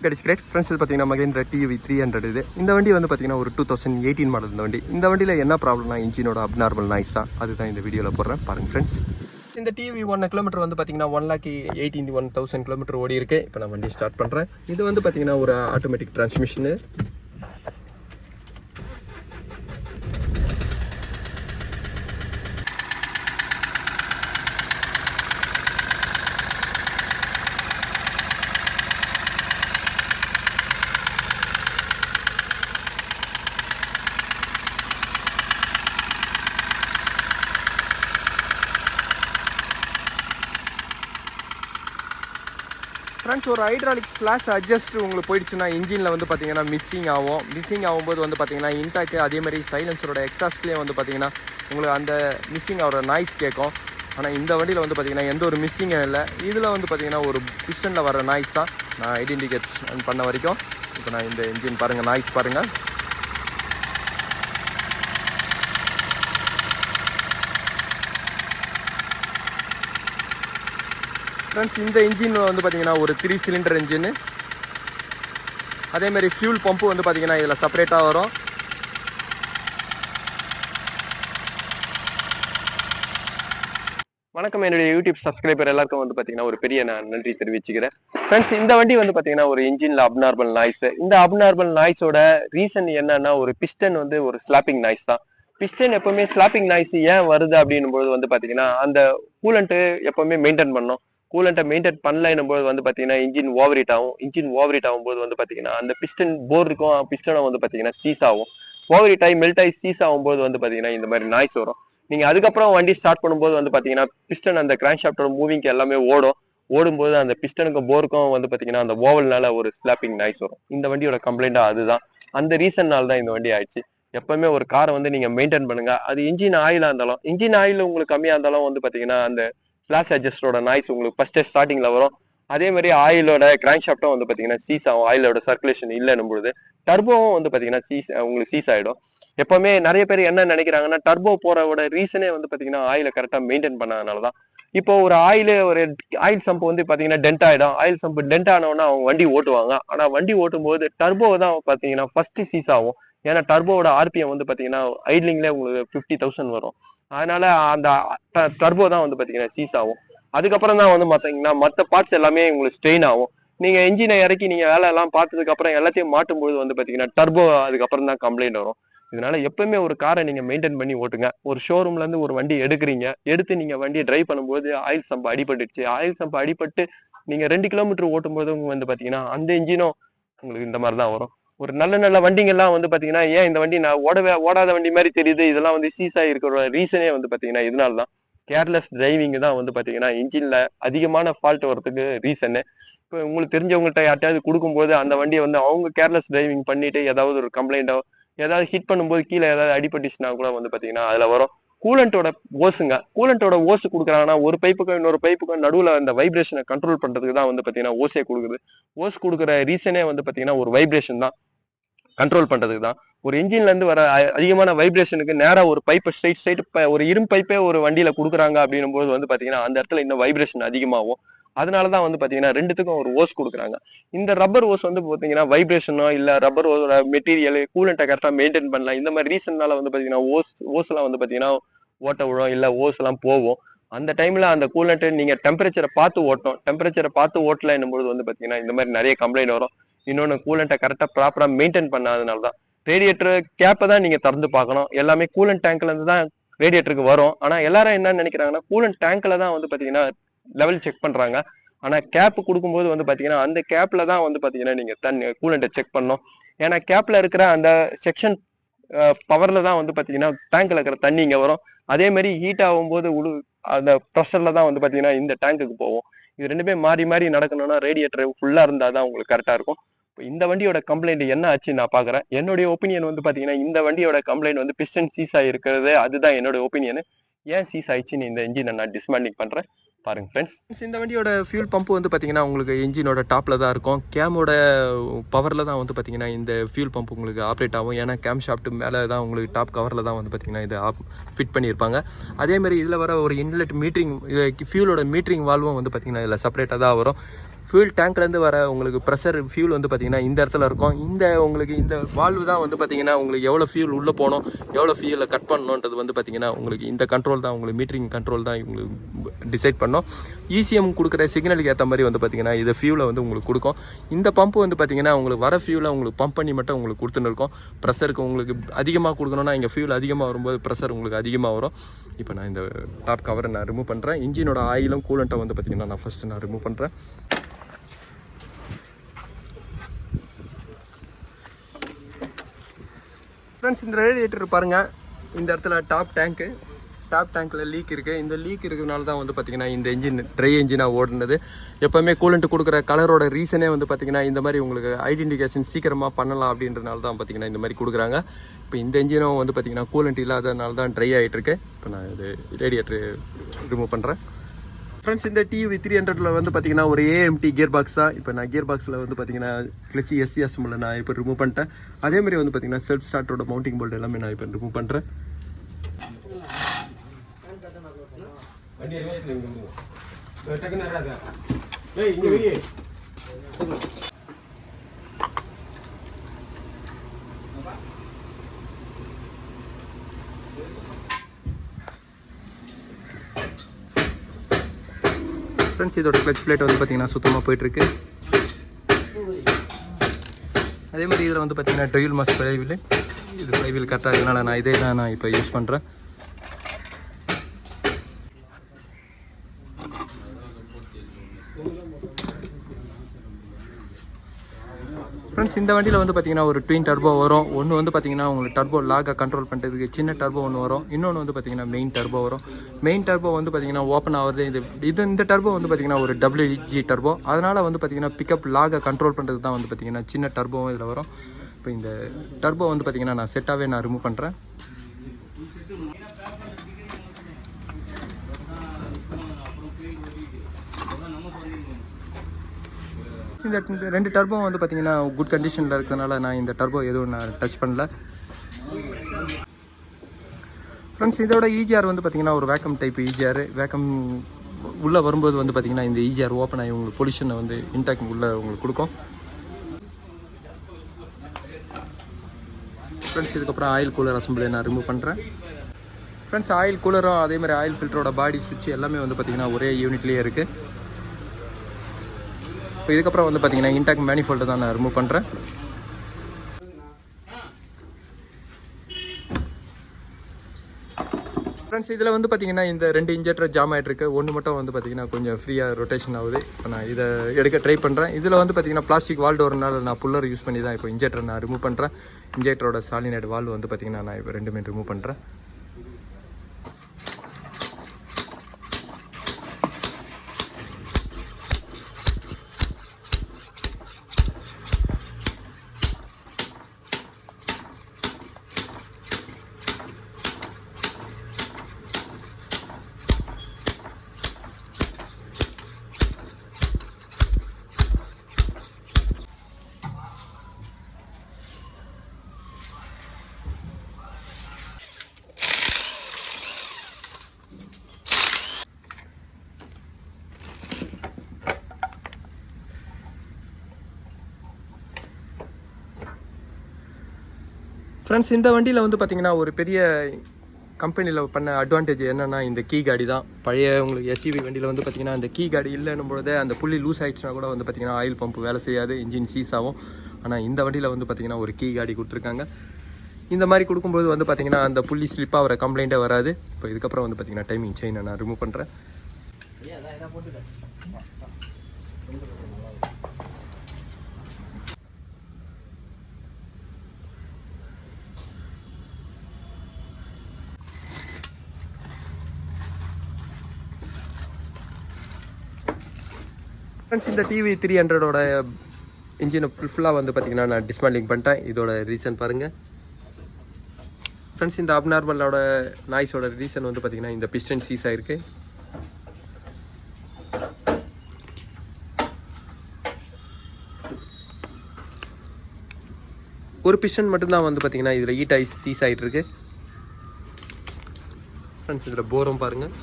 கடிச்சு great friends பார்த்தீங்கன்னா Mahindra TV 300 இது. இந்த வண்டி வந்து பார்த்தீங்கன்னா ஒரு 2018 மாடல் இந்த வண்டி. இந்த வண்டியில் என்ன ப்ராப்ளம்னா இன்ஜினோட அப்நார்மல் நாய்ஸ் தான். அதுதான் இந்த வீடியோவில் போடுறேன் பாருங்கள் ஃப்ரெண்ட்ஸ். இந்த டிவி 1 கிலோமீட்டர் வந்து பார்த்தீங்கன்னா 1,81,000 கிலோமீட்டர் ஓடி இருக்கு. இப்போ நான் வண்டி ஸ்டார்ட் பண்ணுறேன். இது வந்து பார்த்தீங்கன்னா ஒரு ஆட்டோமேட்டிக் டிரான்ஸ்மிஷனு. ஃப்ரெண்ட்ஸ், ஒரு ஹைட்ராலிக் ஸ்லாஷ் அட்ஜஸ்ட் உங்களுக்கு போயிடுச்சுன்னா இன்ஜினில் வந்து பார்த்தீங்கன்னா மிஸ்ஸிங் ஆகும். மிஸ்ஸிங் ஆகும்போது வந்து பார்த்தீங்கன்னா இன்டாக்கு அதேமாதிரி சைலன்ஸரோட எக்ஸாஸ்ட்லேயும் வந்து பார்த்தீங்கன்னா உங்களுக்கு அந்த மிஸ்ஸிங் ஆகிற நாய்ஸ் கேட்கும். ஆனால் இந்த வண்டியில் வந்து பார்த்தீங்கன்னா எந்த ஒரு மிஸ்ஸிங்கும் இல்லை. இதில் வந்து பார்த்தீங்கன்னா ஒரு பிஸ்டனில் வர நாய்ஸ் தான் நான் ஐடென்டிஃபிகேஷன் பண்ண வரைக்கும். இப்போ நான் இந்த இன்ஜின் பாருங்கள், நாய்ஸ் பாருங்கள். ஃப்ரெண்ட்ஸ், இந்த இன்ஜின் வந்து பார்த்தீங்கன்னா ஒரு 3 சிலிண்டர் இன்ஜின். அதேமாதிரி ஃபியூல் பம்பு வந்து பார்த்தீங்கன்னா இதில் செப்பரேட்டாக வரும். வணக்கம் என்னுடைய யூடியூப் சப்ஸ்கிரைபர் எல்லாருக்கும் வந்து பார்த்தீங்கன்னா ஒரு பெரிய நான் நன்றி தெரிவிச்சுக்கிறேன். ஃப்ரெண்ட்ஸ், இந்த வண்டி வந்து பார்த்தீங்கன்னா ஒரு இன்ஜினில் அப்நார்மல் நாய்ஸ். இந்த அப்நார்மல் நாய்ஸோட ரீசன் என்னன்னா ஒரு பிஸ்டன் வந்து ஒரு ஸ்லாப்பிங் நாய்ஸ் தான். பிஸ்டன் எப்பவுமே ஸ்லாப்பிங் நாய்ஸ் ஏன் வருது அப்படின்னும் போது வந்து பார்த்தீங்கன்னா அந்த கூலண்ட்டு எப்பவுமே மெயின்டைன் பண்ணணும். கூலண்ட்டை மெயின்டைன் பண்ணலைன்னும் போது வந்து பார்த்தீங்கன்னா இன்ஜின் ஓவரிட் ஆகும். இன்ஜின் ஓவரிட் ஆகும்போது வந்து பார்த்தீங்கன்னா அந்த பிஸ்டன் போர் இருக்கும், பிஸ்டனை வந்து பார்த்தீங்கன்னா சீஸ் ஆகும். ஓவரிட் ஆகி மெல்ட் ஆகி சீஸ் ஆகும்போது வந்து பார்த்தீங்கன்னா இந்த மாதிரி நாய்ஸ் வரும். நீங்க அதுக்கப்புறம் வண்டி ஸ்டார்ட் பண்ணும்போது வந்து பார்த்தீங்கன்னா பிஸ்டன் அந்த கிராங்க் ஷாஃப்டோட மூவிங்க்கு எல்லாமே ஓடும்போது அந்த பிஸ்டனுக்கும் போருக்கும் வந்து பார்த்தீங்கன்னா அந்த ஓவல்னால ஒரு ஸ்லாப்பிங் நாய்ஸ் வரும். இந்த வண்டியோட கம்ப்ளைண்டா அதுதான். அந்த ரீசன்னால தான் இந்த வண்டி ஆயிடுச்சு. எப்பவுமே ஒரு காரை வந்து நீங்க மெயின்டைன் பண்ணுங்க. அது இன்ஜின் ஆயிலா இருந்தாலும், இன்ஜின் ஆயில் உங்களுக்கு கம்மியா இருந்தாலும் வந்து பாத்தீங்கன்னா அந்த ஃபிளாஷ் அட்ஜஸ்டரோட நாய்ஸ் உங்களுக்கு ஃபர்ஸ்ட் ஸ்டார்டிங்ல வரும். அதே மாதிரி ஆயிலோட கிராங்க் ஷாஃப்டும் வந்து பாத்தீங்கன்னா சீஸ் ஆகும். ஆயிலோட சர்க்குலேஷன் இல்லைன்னும் பொழுது டர்போவும் வந்து பாத்தீங்கன்னா உங்களுக்கு சீஸ் ஆயிடும். எப்பவுமே நிறைய பேர் என்ன நினைக்கிறாங்கன்னா டர்போ போறவோட ரீசனே வந்து பாத்தீங்கன்னா ஆயில கரெக்டா மெயின்டைன் பண்ணாதனாலதான். இப்போ ஒரு ஆயில் சம்ப் வந்து பாத்தீங்கன்னா டென்ட் ஆயிடும். ஆயில் சம்ப் டென்ட் ஆனோன்னா அவங்க வண்டி ஓட்டுவாங்க. ஆனா வண்டி ஓட்டும் போது டர்போ தான் பாத்தீங்கன்னா ஃபர்ஸ்ட் சீஸ் ஆகும். ஏன்னா டர்போவோட ஆர்பிஎம் வந்து பாத்தீங்கன்னா ஐட்லிங்ல உங்களுக்கு 50,000 வரும். அதனால அந்த டர்போ தான் வந்து பாத்தீங்கன்னா சீஸ் ஆகும். அதுக்கப்புறம் தான் வந்து பாத்தீங்கன்னா மற்ற பார்ட்ஸ் எல்லாமே உங்களுக்கு ஸ்ட்ரெயின் ஆகும். நீங்க இன்ஜினை இறக்கி நீங்க வேலை எல்லாம் பார்த்ததுக்கு அப்புறம் எல்லாத்தையும் மாட்டும்போது வந்து பாத்தீங்கன்னா டர்போ அதுக்கப்புறம் தான் கம்ப்ளைண்ட் வரும். இதனால எப்பவுமே ஒரு காரை நீங்க மெயின்டைன் பண்ணி ஓட்டுங்க. ஒரு ஷோரூம்ல இருந்து ஒரு வண்டி எடுத்து நீங்க வண்டியை டிரைவ் பண்ணும்போது ஆயில் சம்ப் அடிபட்டுச்சு. ஆயில் சம்ப் அடிபட்டு நீங்க 2 கிலோமீட்டர் ஓட்டும் போது வந்து பாத்தீங்கன்னா அந்த இன்ஜினும் உங்களுக்கு இந்த மாதிரி தான் வரும். ஒரு நல்ல வண்டிங்கெல்லாம் வந்து பாத்தீங்கன்னா ஏன் இந்த வண்டி நான் ஓடாத வண்டி மாதிரி தெரியுது, இதெல்லாம் வந்து சீஸா இருக்கிற ரீசனே வந்து பாத்தீங்கன்னா இதனாலதான். கேர்லெஸ் டிரைவிங் தான் வந்து பாத்தீங்கன்னா இன்ஜின்ல அதிகமான ஃபால்ட் வரதுக்கு ரீசனு. இப்போ உங்களுக்கு தெரிஞ்சவங்கள்ட்ட யார்ட்டாவது கொடுக்கும்போது அந்த வண்டியை வந்து அவங்க கேர்லெஸ் டிரைவிங் பண்ணிட்டு ஏதாவது ஒரு கம்ப்ளைண்டோ ஏதாவது ஹிட் பண்ணும்போது கீழே ஏதாவது அடிபட்டுச்சுன்னா கூட வந்து பாத்தீங்கன்னா அதுல வரும். கூலண்டோட ஓசு கொடுக்குறாங்கன்னா ஒரு பைப்புக்கும் இன்னொரு பைப்புக்கும் நடுவுல அந்த வைப்ரேஷனை கண்ட்ரோல் பண்றதுக்கு தான் வந்து பாத்தீங்கன்னா ஓசே கொடுக்குது. ஓஸ் கொடுக்குற ரீசனே வந்து பாத்தீங்கன்னா ஒரு வைப்ரேஷன் தான், கண்ட்ரோல் பண்றதுக்கு தான். ஒரு இன்ஜின்ல இருந்து வர அதிகமான வைப்ரேஷனுக்கு நேரா ஒரு பைப்பை ஸ்ட்ரைட் ஒரு இரும்பு பைப்பே ஒரு வண்டியில கொடுக்குறாங்க அப்படின்னும் போது வந்து பாத்தீங்கன்னா அந்த இடத்துல இன்னும் வைப்ரேஷன் அதிகமாகும். அதனாலதான் வந்து பாத்தீங்கன்னா ரெண்டுத்துக்கும் ஒரு ஓஸ் கொடுக்குறாங்க. இந்த ரப்பர் ஓஸ் வந்து பாத்தீங்கன்னா வைப்ரேஷனோ இல்ல ரப்பர் ஓஸோட மெட்டீரியல் கூலண்ட்டை கரெக்டா மெயின்டைன் பண்ணலாம். இந்த மாதிரி ரீசன்னால வந்து பாத்தீங்கன்னா ஓஸ் எல்லாம் வந்து பாத்தீங்கன்னா ஓட்ட விழும், இல்ல ஓஸ் எல்லாம் போகும். அந்த டைம்ல அந்த கூலண்ட் நீங்க டெம்பரேச்சரை பார்த்து ஓட்டணும். டெம்பரேச்சரை பார்த்து ஓட்டல என்னும்போது வந்து பாத்தீங்கன்னா இந்த மாதிரி நிறைய கம்ப்ளைண்ட் வரும். இன்னொன்னு கூலண்ட்டை கரெக்டா ப்ராப்பரா மெயின்டைன் பண்ணாதனாலதான். ரேடியேட்டர் கேப்பை தான் நீங்க திறந்து பார்க்கணும். எல்லாமே கூலண்ட் டேங்க்ல இருந்து தான் ரேடியேட்டருக்கு வரும். ஆனா எல்லாரும் என்ன நினைக்கிறாங்கன்னா கூலண்ட் டேங்க்ல தான் வந்து பாத்தீங்கன்னா லெவல் செக் பண்றாங்க. ஆனா கேப் கொடுக்கும்போது வந்து பாத்தீங்கன்னா அந்த கேப்ல தான் வந்து பாத்தீங்கன்னா நீங்க கூலண்ட்டை செக் பண்ணணும். ஏன்னா கேப்ல இருக்கிற அந்த செக்ஷன் பவர்ல தான் வந்து பாத்தீங்கன்னா டேங்க்ல இருக்கிற தண்ணி இங்க வரும். அதே மாதிரி ஹீட் ஆகும்போது அந்த ப்ரெஷர்ல தான் வந்து பாத்தீங்கன்னா இந்த டேங்குக்கு போகும். இது ரெண்டுமே மாறி நடக்கணும்னா ரேடியேட்டர் ஃபுல்லா இருந்தாதான் உங்களுக்கு கரெக்டா இருக்கும். இந்த வண்டியோட கம்ப்ளைண்ட் என்ன ஆச்சு நான் பாக்குறேன். என்னுடைய ஒப்பீனியன் வந்து பாத்தீங்கன்னா இந்த வண்டியோட கம்ப்ளைண்ட் வந்து பிஸ்டன் சீஸ் ஆயிருக்கிறது, அதுதான் என்னோட ஒப்பீனியன். ஏன் சீஸ் ஆயிடுச்சுன்னு இந்த இன்ஜினை நான் டிஸ்மேண்டிங் பண்றேன். பாருங்க ஃப்ரெண்ட்ஸ், இந்த வண்டியோட ஃபியூல் பம்பு வந்து பார்த்தீங்கன்னா உங்களுக்கு இன்ஜினோட டாப்பில் தான் இருக்கும். கேமோட பவரில் தான் வந்து பார்த்தீங்கன்னா இந்த ஃபியூல் பம்ப் உங்களுக்கு ஆப்ரேட் ஆகும். ஏன்னா கேம் ஷாஃப்ட் மேலே தான் உங்களுக்கு டாப் கவரில் தான் வந்து பார்த்தீங்கன்னா இது ஃபிட் பண்ணியிருப்பாங்க. அதேமாதிரி இதில் வர ஒரு இன்லெட் மீட்டரிங் ஃபியூலோட மீட்டரிங் வால்வும் வந்து பார்த்தீங்கன்னா இதில் செப்பரேட்டாக தான் வரும். ஃபியூல் டேங்க்லேருந்து வர உங்களுக்கு ப்ரெஷர் ஃபியூல் வந்து பார்த்திங்கன்னா இந்த இடத்துல இருக்கும். உங்களுக்கு இந்த வால்வு தான் வந்து பார்த்திங்கன்னா உங்களுக்கு எவ்வளோ ஃபியூல் உள்ளே போகணும், எவ்வளோ ஃபியூலை கட் பண்ணணுன்றது வந்து பார்த்திங்கன்னா உங்களுக்கு இந்த கண்ட்ரோல் தான், உங்களுக்கு மீட்டரிங் கண்ட்ரோல் தான் உங்களுக்கு டிசைட் பண்ணோம். இசிஎம் கொடுக்குற சிக்னலுக்கு ஏற்ற மாதிரி வந்து பார்த்திங்கன்னா இதை ஃபியூலை வந்து உங்களுக்கு கொடுக்கும். இந்த பம்பு வந்து பார்த்திங்கன்னா உங்களுக்கு வர ஃபியூலை உங்களுக்கு பம்ப் பண்ணி மட்டும் உங்களுக்கு கொடுத்துன்னு இருக்கும். ப்ரெஷருக்கு உங்களுக்கு அதிகமாக கொடுக்கணும்னா இங்கே ஃபியூல் அதிகமாக வரும்போது ப்ரெஷர் உங்களுக்கு அதிகமாக வரும். இப்போ நான் இந்த டாப் கவரை நான் ரிமூவ் பண்ணுறேன். இன்ஜினோட ஆயிலும் கூலண்ட்டை வந்து பார்த்திங்கன்னா நான் ஃபஸ்ட்டு நான் ரிமூவ் பண்ணுறேன். ஃப்ரெண்ட்ஸ், இந்த ரேடியேட்டர் பாருங்கள், இந்த இடத்துல டாப் டேங்க்கில் லீக் இருக்குது. இந்த லீக் இருக்கிறதுனால தான் வந்து பார்த்திங்கன்னா இந்த இன்ஜின் ட்ரை இன்ஜினாக ஓடுனது. எப்போவுமே கூலண்ட் கொடுக்குற கலரோட ரீசனே வந்து பார்த்திங்கன்னா இந்த மாதிரி உங்களுக்கு ஐடென்டிஃபிகேஷன் சீக்கிரமாக பண்ணலாம் அப்படின்றனால தான் பார்த்திங்கன்னா இந்த மாதிரி கொடுக்குறாங்க. இப்போ இந்த இன்ஜினும் வந்து பார்த்திங்கன்னா கூலண்ட் இல்லாதனால தான் ட்ரை ஆகிட்டுருக்கு. இப்போ நான் இது ரேடியேட்டர் ரிமூவ் பண்ணுறேன். ஃப்ரெண்ட்ஸ், இந்த டிவி 300 வந்து பார்த்திங்கன்னா ஒரு ஏஎம்டி கியர் பாக்ஸ் தான். இப்போ நான் கியர் பாக்ஸில் வந்து பார்த்திங்கன்னா கிளச்சி எஸ்சிஎஸ் நான் இப்போ ரிமூவ் பண்ணிட்டேன். அதேமாதிரி வந்து பார்த்திங்கன்னா செல்ஃப் ஸ்டார்ட்டோட மவுண்டிங் போல்ட் எல்லாமே நான் இப்போ ரிமூவ் பண்ணுறேன். ஃப்ரெண்ட்ஸ், இதோட கிளச் பிளேட் வந்து பார்த்திங்கன்னா சுத்தமாக போயிட்டுருக்கு. அதே மாதிரி இதில் வந்து பார்த்திங்கன்னா டொயில் மாஸ் ஃப்ளைவீல், இது ஃப்ளைவீல் கரெக்டாக இருக்கனால நான் இதே தான் நான் இப்போ யூஸ் பண்ணுறேன். ஃப்ரெண்ட்ஸ், இந்த வண்டியில் வந்து பார்த்திங்கன்னா ஒரு ட்வின் டர்போ வரும். ஒன்று வந்து பார்த்திங்கன்னா உங்களுக்கு டர்போ லாகை கண்ட்ரோல் பண்ணுறதுக்கு சின்ன டர்போ ஒன்று வரும். இன்னொன்று வந்து பார்த்திங்கன்னா மெயின் டர்போ வரும். மெயின் டர்போ வந்து பார்த்திங்கன்னா ஓப்பன் ஆகுது. இந்த டர்போ வந்து பார்த்திங்கன்னா ஒரு WG டர்போ. அதனால் வந்து பார்த்திங்கன்னா பிக்கப் லாகை கண்ட்ரோல் பண்ணுறது தான் வந்து பார்த்திங்கன்னா சின்ன டர்போவும் இதில் வரும். இப்போ இந்த டர்போ வந்து பார்த்திங்கன்னா நான் செட்டாகவே நான் ரிமூவ் பண்ணுறேன். இந்த 2 டர்போ வந்து பார்த்திங்கன்னா குட் கண்டிஷனில் இருக்கிறதுனால நான் இந்த டர்போ எதுவும் நான் டச் பண்ணல. ஃப்ரெண்ட்ஸ், இதோட EGR வந்து பார்த்திங்கன்னா ஒரு வேக்கம் டைப் EGR. வேக்கம் உள்ளே வரும்போது வந்து பார்த்திங்கன்னா இந்த EGR ஓப்பன் ஆகி உங்களுக்கு பொல்யூஷனை வந்து இன்டாக் உள்ளே உங்களுக்கு கொடுக்கும். ஃப்ரெண்ட்ஸ், இதுக்கப்புறம் ஆயில் கூலர் அசம்பிளியை நான் ரிமூவ் பண்ணுறேன். ஃப்ரெண்ட்ஸ், ஆயில் கூலரும் அதேமாதிரி ஆயில் ஃபில்டரோட பாடி சுவிட்ச் எல்லாமே வந்து பார்த்திங்கன்னா ஒரே யூனிட்லேயே இருக்குது. இப்போ இதுக்கப்புறம் வந்து பார்த்திங்கன்னா இன்டாக் மேனிஃபோல்டை தான் நான் ரிமூவ் பண்ணுறேன். ஃப்ரெண்ட்ஸ், இதில் வந்து பார்த்திங்கன்னா இந்த 2 இன்ஜெக்டர் ஜாம் ஆகிட்டுருக்கு. ஒன்று மட்டும் வந்து பார்த்திங்கன்னா கொஞ்சம் ஃப்ரீயாக ரொட்டேஷன் ஆகுது. இப்போ நான் இதை எடுக்க ட்ரை பண்ணுறேன். இதில் வந்து பார்த்திங்கன்னா பிளாஸ்டிக் வால்டு வரனால நான் புல்லர் யூஸ் பண்ணி தான் இப்போ இன்ஜெக்டரை நான் ரிமூவ் பண்ணுறேன். இன்ஜெக்டரோட சாலினைட் வால்வு வந்து பார்த்திங்கன்னா நான் இப்போ 2மே ரிமூவ் பண்ணுறேன். ஃப்ரெண்ட்ஸ், இந்த வண்டியில் வந்து பார்த்திங்கன்னா ஒரு பெரிய கம்பெனியில் பண்ண அட்வான்டேஜ் என்னென்னா இந்த கீ காடி தான். பழைய உங்களுக்கு எஸ்யூவி வண்டியில் வந்து பார்த்திங்கன்னா இந்த கீ காடி இல்லைன்னும் பொழுது அந்த புள்ளி லூஸ் ஆகிடுச்சுனா கூட வந்து பார்த்திங்கன்னா ஆயில் பம்ப் வேலை செய்யாது, இன்ஜின் சீஸ் ஆகும். ஆனால் இந்த வண்டியில் வந்து பார்த்திங்கன்னா ஒரு கீ காடி கொடுத்துருக்காங்க. இந்த மாதிரி கொடுக்கும்போது வந்து பார்த்திங்கன்னா அந்த புள்ளி ஸ்லிப்பாக வர கம்ப்ளைண்ட்டே வராது. இப்போ இதுக்கப்புறம் வந்து பார்த்திங்கன்னா டைமிங் செயினை நான் ரிமூவ் பண்ணுறேன். ஃப்ரெண்ட்ஸ், இந்த டிவி 300ஓட இன்ஜினை ஃபுல்லாக வந்து பார்த்திங்கன்னா நான் டிஸ்மேண்டிங் பண்ணிட்டேன். இதோட ரீசன் பாருங்கள். ஃப்ரெண்ட்ஸ், இந்த அப்நார்மலோட நாய்ஸோட ரீசன் வந்து பார்த்திங்கன்னா இந்த பிஸ்டன் சீஸ் ஆகிருக்கு. ஒரு பிஸ்டன் மட்டும்தான் வந்து பார்த்திங்கன்னா இதில் ஹீட் ஆகி சீஸ் ஆகிட்டு இருக்கு. ஃப்ரெண்ட்ஸ், இதில் போரும் பாருங்கள்.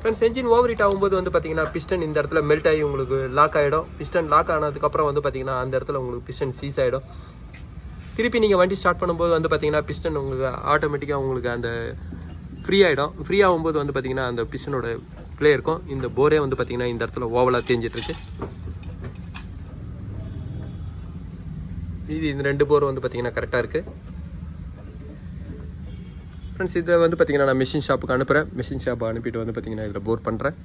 ஃப்ரெண்ட்ஸ் என்ஜின் ஓவர் ஹீட் ஆகும்போது வந்து பார்த்தீங்கன்னா பிஸ்டன் இந்த இடத்துல மெல்ட் ஆகி உங்களுக்கு லாக் ஆகிடும். பிஸ்டன் லாக் ஆனதுக்கப்புறம் வந்து பார்த்தீங்கன்னா அந்த இடத்துல உங்களுக்கு பிஸ்டன் சீஸ் ஆகிடும். திருப்பி நீங்கள் வண்டி ஸ்டார்ட் பண்ணும்போது வந்து பார்த்தீங்கன்னா பிஸ்டன் உங்களுக்கு ஆட்டோமேட்டிக்காக உங்களுக்கு அந்த ஃப்ரீ ஆகிடும். ஃப்ரீ ஆகும்போது வந்து பார்த்தீங்கன்னா அந்த பிஸ்டனோட ப்ளே இருக்கும். இந்த போரே வந்து பார்த்தீங்கன்னா இந்த இடத்துல ஓவலாக தேஞ்சிட்ருக்கு. இது இந்த 2 போர் வந்து பார்த்தீங்கன்னா கரெக்டாக இருக்குது. ஃப்ரெண்ட்ஸ் இதை வந்து பார்த்தீங்கன்னா நான் மெஷின் ஷாப்புக்கு அனுப்புகிறேன். மெஷின் ஷாப்பை அனுப்பிட்டு வந்து பார்த்தீங்கன்னா இதில் போர் பண்ணுறேன்.